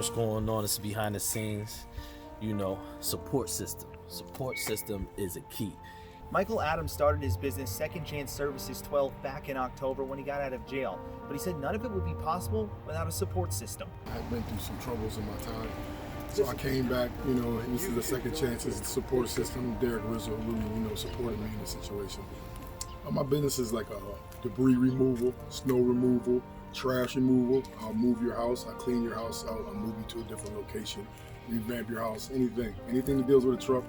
what's going on. It's behind the scenes, support system. Support system is a key. Michael Adams started his business Second Chance Services 12 back in October when he got out of jail, but he said none of it would be possible without a support system. I've been through some troubles in my time, so I came back, and this is the Second Chance's support system. Derek Rizzo really, supported me in the situation. My business is like debris removal, snow removal, trash removal. I'll move your house, I'll clean your house out, I'll move you to a different location, revamp your house, anything that deals with a truck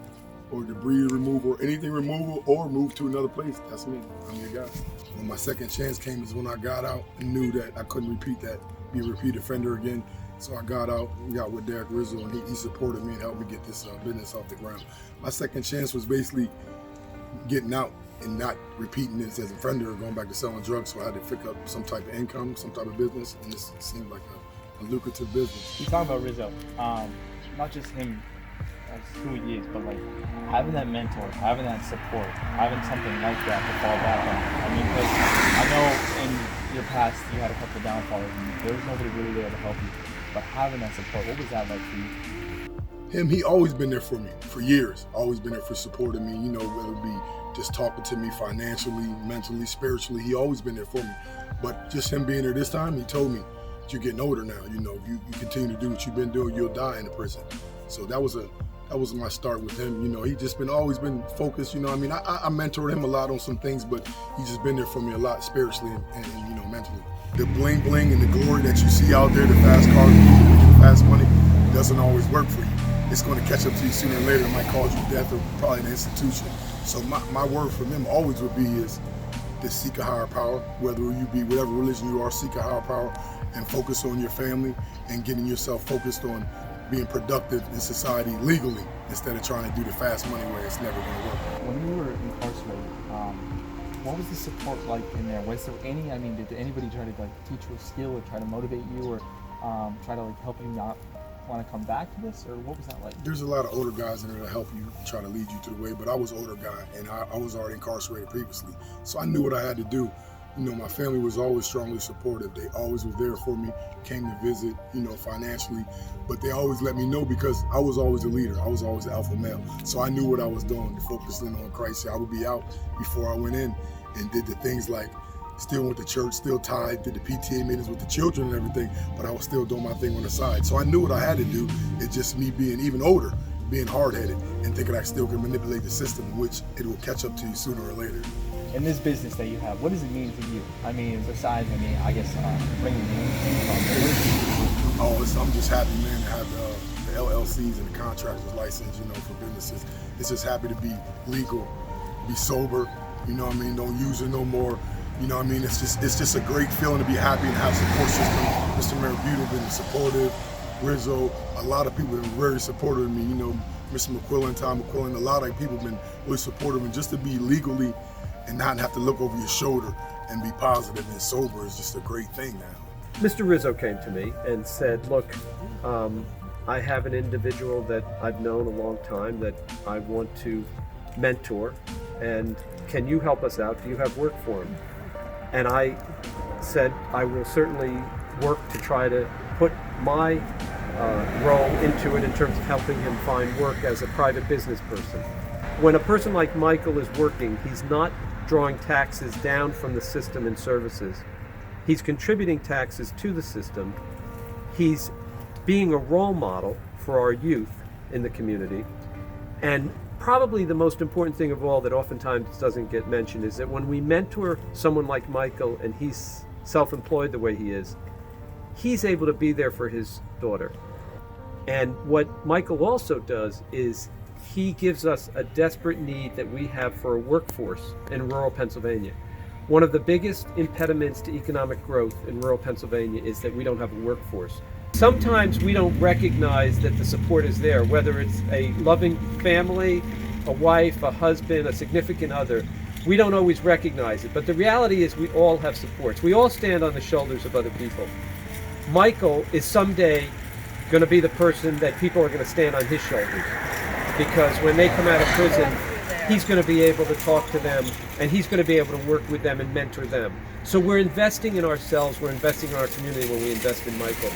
or debris removal, anything removal or move to another place. That's me, I'm your guy. When my second chance came is when I got out and knew that I couldn't be a repeat offender again. So I got out, got with Derek Rizzo, and he supported me and helped me get this business off the ground. My second chance was basically getting out and not repeating this as a offender or going back to selling drugs. So I had to pick up some type of income, some type of business, and this seemed like a lucrative business. You talk about Rizzo, not just him as who he is, but like having that mentor, having that support, having something like that to fall back on. I mean, because I know in your past you had a couple of downfalls and there was nobody really there to help you. But having that support, what was that like for you? He always been there for me for years. Always been there for supporting me, whether it be just talking to me financially, mentally, spiritually. He always been there for me. But just him being there this time, he told me, you're getting older now. If you continue to do what you've been doing, you'll die in the prison. So that was my start with him. He just always been focused. I mentored him a lot on some things, but he's just been there for me a lot spiritually and mentally. The bling bling and the glory that you see out there, the fast cars, the fast money, doesn't always work for you. It's going to catch up to you sooner or later. It might cause you death or probably an institution. So my word for them always would be is to seek a higher power, whether you be whatever religion you are, seek a higher power and focus on your family and getting yourself focused on being productive in society legally instead of trying to do the fast money way. It's never going to work. When you were incarcerated, what was the support like in there? Was there any, did anybody try to teach you a skill or try to motivate you or try to help you not want to come back to this, or what was that like? There's a lot of older guys in there to help you, try to lead you to the way, but I was an older guy and I was already incarcerated previously. So I knew what I had to do. My family was always strongly supportive. They always was there for me, came to visit, financially, but they always let me know because I was always a leader. I was always an alpha male. So I knew what I was doing, focusing on Christ. I would be out before I went in and did the things like still went to church, still tied, did the PTA meetings with the children and everything, but I was still doing my thing on the side. So I knew what I had to do. It's just me being even older, being hard-headed and thinking I still can manipulate the system, which it will catch up to you sooner or later. In this business that you have, what does it mean to you? Besides, bringing in I'm just happy, man, to have the LLCs and the contractors license, for businesses. It's just happy to be legal, be sober, don't use it no more. It's just a great feeling to be happy and have support system. Mr. Mayor Butte has been supportive. Rizzo, a lot of people have been very supportive of me. Mr. McQuillan, Tom McQuillan, a lot of people have been really supportive. And just to be legally and not have to look over your shoulder and be positive and sober is just a great thing now. Mr. Rizzo came to me and said, look, I have an individual that I've known a long time that I want to mentor, and can you help us out? Do you have work for him? And I said, I will certainly work to try to put my role into it in terms of helping him find work as a private business person. When a person like Michael is working, he's not drawing taxes down from the system and services. He's contributing taxes to the system. He's being a role model for our youth in the community. And probably the most important thing of all that oftentimes doesn't get mentioned is that when we mentor someone like Michael and he's self-employed the way he is, he's able to be there for his daughter. And what Michael also does is he gives us a desperate need that we have for a workforce in rural Pennsylvania. One of the biggest impediments to economic growth in rural Pennsylvania is that we don't have a workforce. Sometimes we don't recognize that the support is there, whether it's a loving family, a wife, a husband, a significant other. We don't always recognize it, but the reality is we all have supports. We all stand on the shoulders of other people. Michael is someday going to be the person that people are going to stand on his shoulders, because when they come out of prison, he's going to be able to talk to them and he's going to be able to work with them and mentor them. So we're investing in ourselves, we're investing in our community when we invest in Michael.